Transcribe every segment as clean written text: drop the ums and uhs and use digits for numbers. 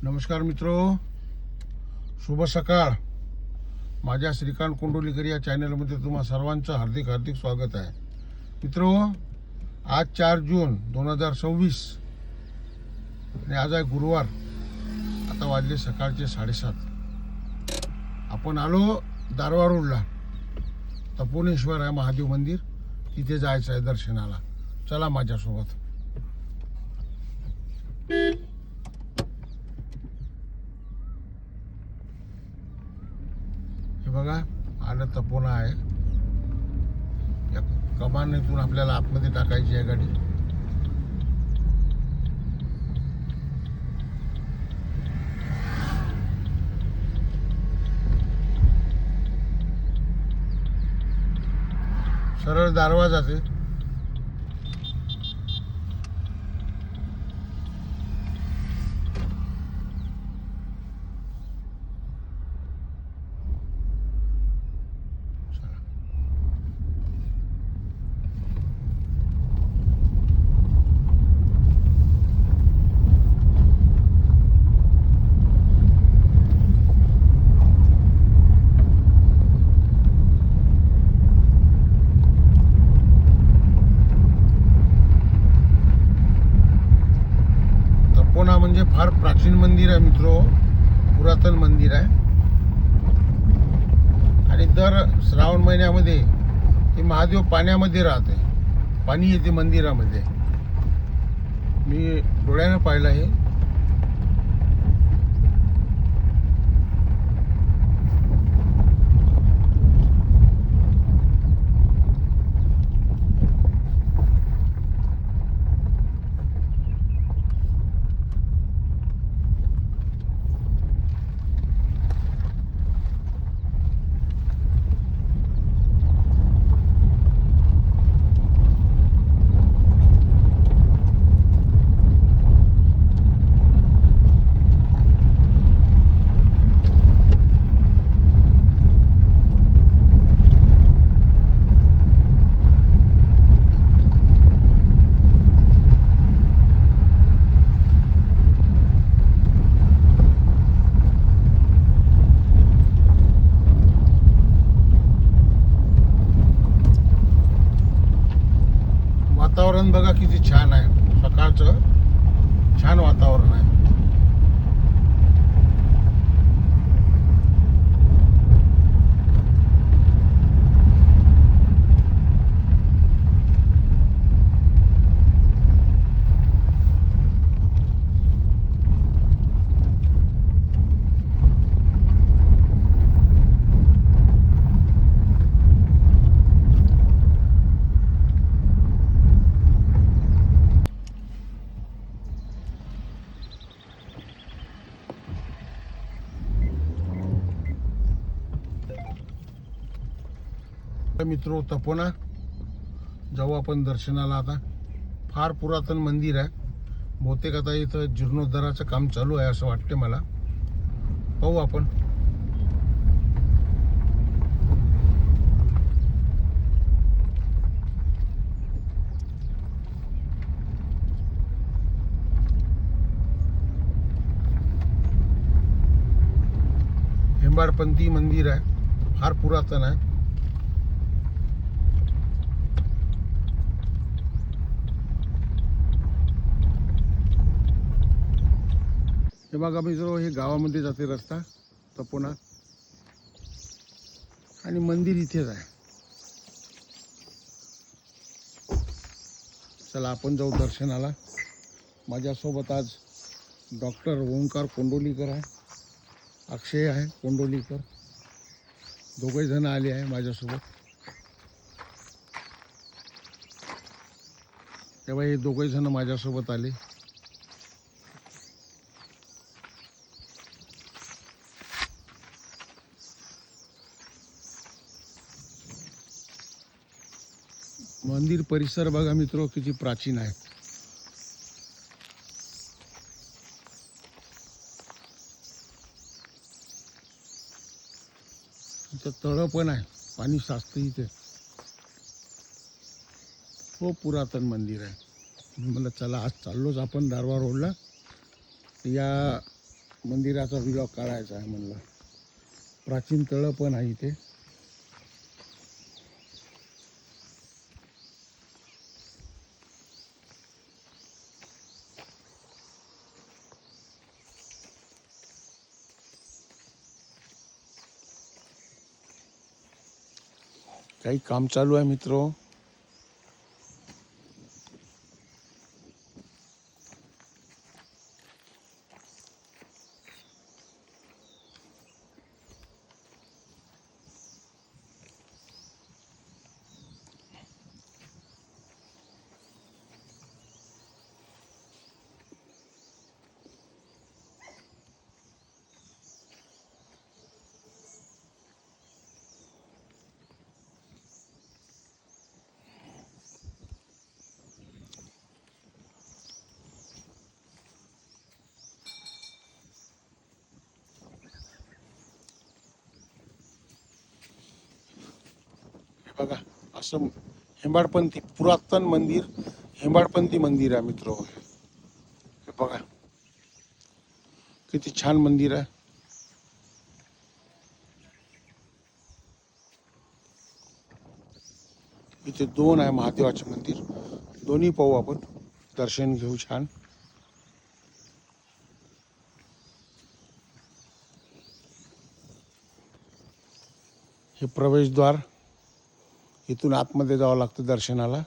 नमस्कार मित्रो, शुभ सकाळ. माझ्या श्रीकांत कोंडोलीकर या चॅनलमध्ये तुम्हा सर्वांचं हार्दिक हार्दिक स्वागत आहे. मित्रो, आज 4 जून 2026 आणि आज आहे गुरुवार. आता वाजले सकाळचे 7:30. आपण आलो दारवा रोडला. तपोनेश्वर आहे महादेव मंदिर, तिथे जायचं आहे दर्शनाला. चला माझ्यासोबत. हे बघा, आलं तपोना आहे. या कमानीतून आपल्याला आतमध्ये टाकायची आहे गाडी. सरळ दारवा जाते. तपोना म्हणजे फार प्राचीन मंदिर आहे मित्रो, पुरातन मंदिर आहे. आणि दर श्रावण महिन्यामध्ये हे महादेव पाण्यामध्ये राहते. पाणी येते मंदिरामध्ये. मी डोळ्यानं पाहिलं आहे. वातावरण बघा किती छान आहे. सकाळचं छान वातावरण आहे. मित्रो, तपोना जाऊ आपण दर्शनाला. आता फार पुरातन मंदिर आहे. बहुतेक आता इथं जीर्णोद्धाराचं काम चालू आहे असं वाटते मला. पाहू आपण. हेंबाडपंथी मंदिर आहे, फार पुरातन आहे. हे बघा मित्रो, हे गावामध्ये जाते रस्ता तपोना, आणि मंदिर इथेच आहे. चला आपण जाऊ दर्शनाला. माझ्यासोबत आज डॉक्टर ओंकार कोंडोलीकर आहे, अक्षय आहे कोंडोलीकर. दोघे जण आले आहे माझ्यासोबत. तेव्हा हे दोघे जण माझ्यासोबत आले. मंदिर परिसर बघा मित्रो, किती प्राचीन आहे. इथं तळं पण आहे, पाणी साचतं इथे. हो, पुरातन मंदिर आहे. म्हणलं चला आज चाललोच आपण दारवा रोडला. या मंदिराचा व्हिडिओ काढायचा आहे म्हणलं. प्राचीन तळं पण आहे इथे. काही काम चालू आहे मित्र. बघा असं हेमाडपंथी पुरातन मंदिर, हेमाडपंथी मंदिर आहे मित्र. हे बघा किती छान मंदिर आहे. इथे 2 आहे महादेवाचे मंदिर. दोन्ही पाहू आपण, दर्शन घेऊ छान. हे प्रवेशद्वार. इथून आतमध्ये जावं लागतं दर्शनाला.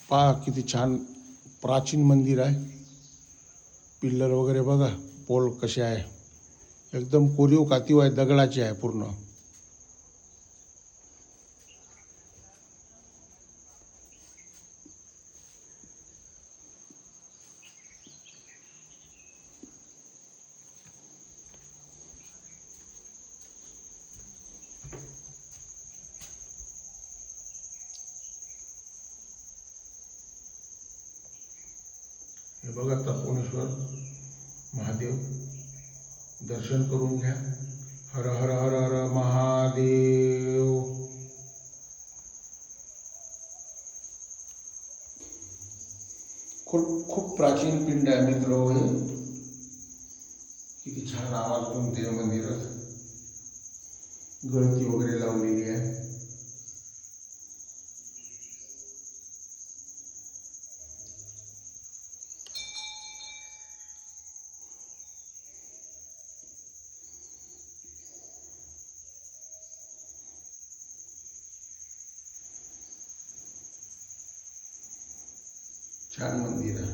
पहा किती छान प्राचीन मंदिर आहे. पिल्लर वगैरे बघा, पोल कसे आहे. एकदम कोरीव कातीव आहे, दगडाची आहे पूर्ण. हे बघा तपोनेश्वर महादेव. दर्शन करून घ्या. हर हर हर हर महादेव. खूप प्राचीन पिंड आहे मित्र. किती छान आवाज घुमते मंदिरात. गळती वगैरे लावलेली आहे. छान मंदिर आहे.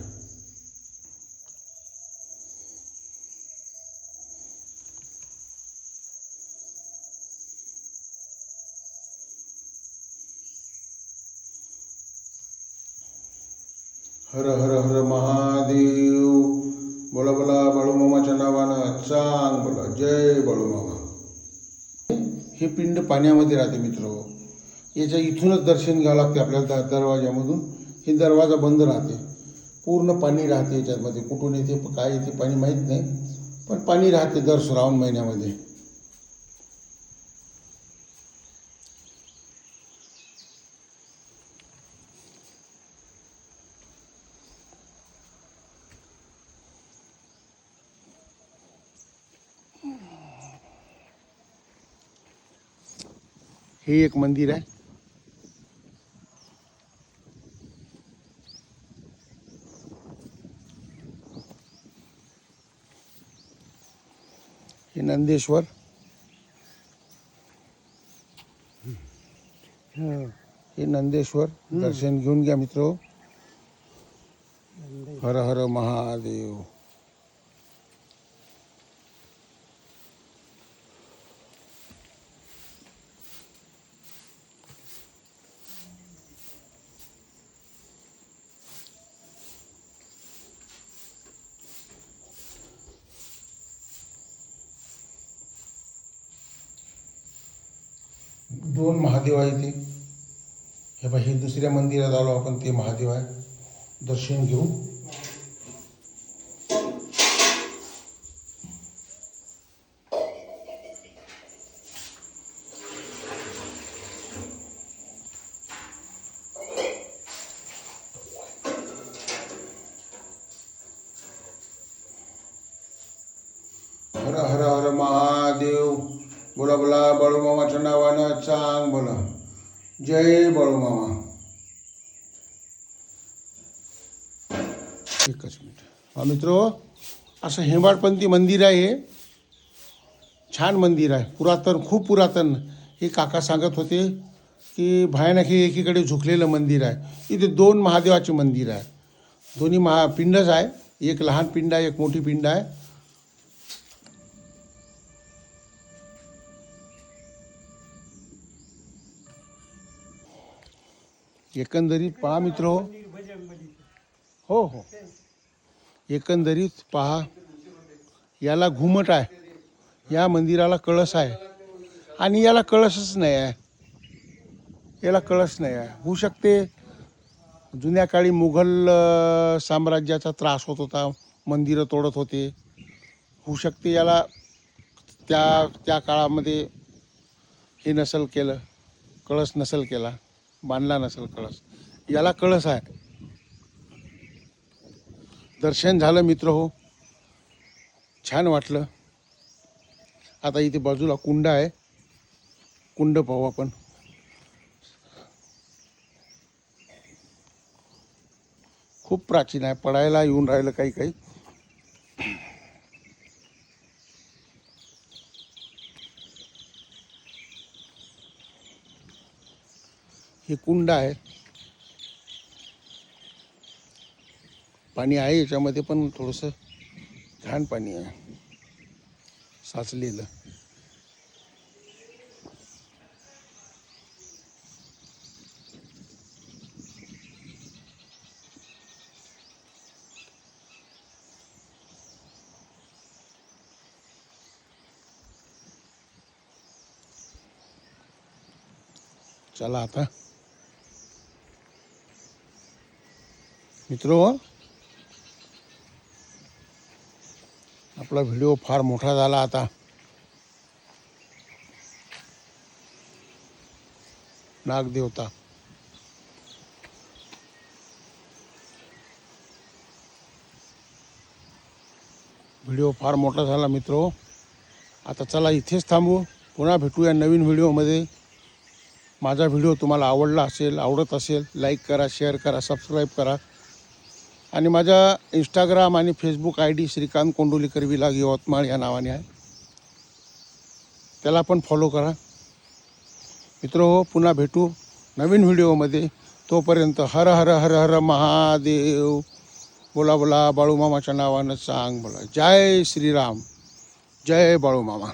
हर हर हर महादेव. बोला बोला बाळूमामाच्या नावानं चांग बोला. जय बाळूमामा. हे पिंड पाण्यामध्ये राहते मित्र. याच्या इथूनच दर्शन घ्यावं लागते आपल्याला दरवाजामधून. हे दरवाजा बंद राहते. पूर्ण पाणी राहते याच्यामध्ये. कुठून येते काय येते पाणी माहीत नाही, पण पाणी राहते दर श्रावण महिन्यामध्ये. हे एक मंदिर आहे. हे नंदेश्वर. हे नंदेश्वर. दर्शन घेऊन घ्या मित्र. हर हर महादेव. दोन महादेव आहे ते. हे बघा, हे दुसऱ्या मंदिरात आलो आपण. ते महादेव आहे. दर्शन घेऊ. बोला बोला बाळूमामाच्या नावानं सांग बोला. जय बाळूमामा. एकच मिनिट. हा मित्र, असं हेमाडपंथी मंदिर आहे. हे छान मंदिर आहे, पुरातन, खूप पुरातन. हे काका सांगत होते की भयानक हे एकीकडे झुकलेलं मंदिर आहे. इथे 2 महादेवाचे मंदिर आहे. दोन्ही पिंडच आहे. एक लहान पिंड आहे, एक मोठी पिंड आहे. एकंदरीत पहा मित्र, हो हो, एकंदरीत पहा, याला घुमट आहे, या मंदिराला कळस आहे, आणि याला कळसच नाही आहे. याला कळस नाही आहे. होऊ शकते जुन्या काळी मुघल साम्राज्याचा त्रास होत होता, मंदिरं तोडत होते. होऊ शकते याला त्या त्या काळामध्ये हे नसल केलं, कळस नसल केला, बांधला नसल कळस. याला कळस आहे. दर्शन झालं मित्र हो, छान वाटलं. आता इथे बाजूला कुंड आहे, कुंड पाहू आपण. खूप प्राचीन आहे, पडायला येऊन राहिलं काही काही. हे कुंड आहे, पाणी आहे याच्यामध्ये, पण थोडंसं घाण पाणी आहे साचलेलं. चला आता मित्रो, आपला व्हिडिओ फार मोठा झाला आता. नागदेवता, व्हिडिओ फार मोठा झाला मित्रो. आता चला इथेच थांबू. पुन्हा भेटूया नवीन व्हिडिओमध्ये. माझा व्हिडिओ तुम्हाला आवडला असेल, आवडत असेल, लाईक करा, शेअर करा, सबस्क्राईब करा. आणि माझा इंस्टाग्राम आणि फेसबुक ID श्रीकांत कोंडोलीकर विलाग यवतमाळ या नावाने आहे. त्याला पण फॉलो करा मित्रो. हो, पुन्हा भेटू नवीन व्हिडिओमध्ये. तोपर्यंत हर हर हर हर महादेव. बोला बोला बाळूमामाच्या नावानं सांग बोला. जय श्रीराम, जय बाळूमामा.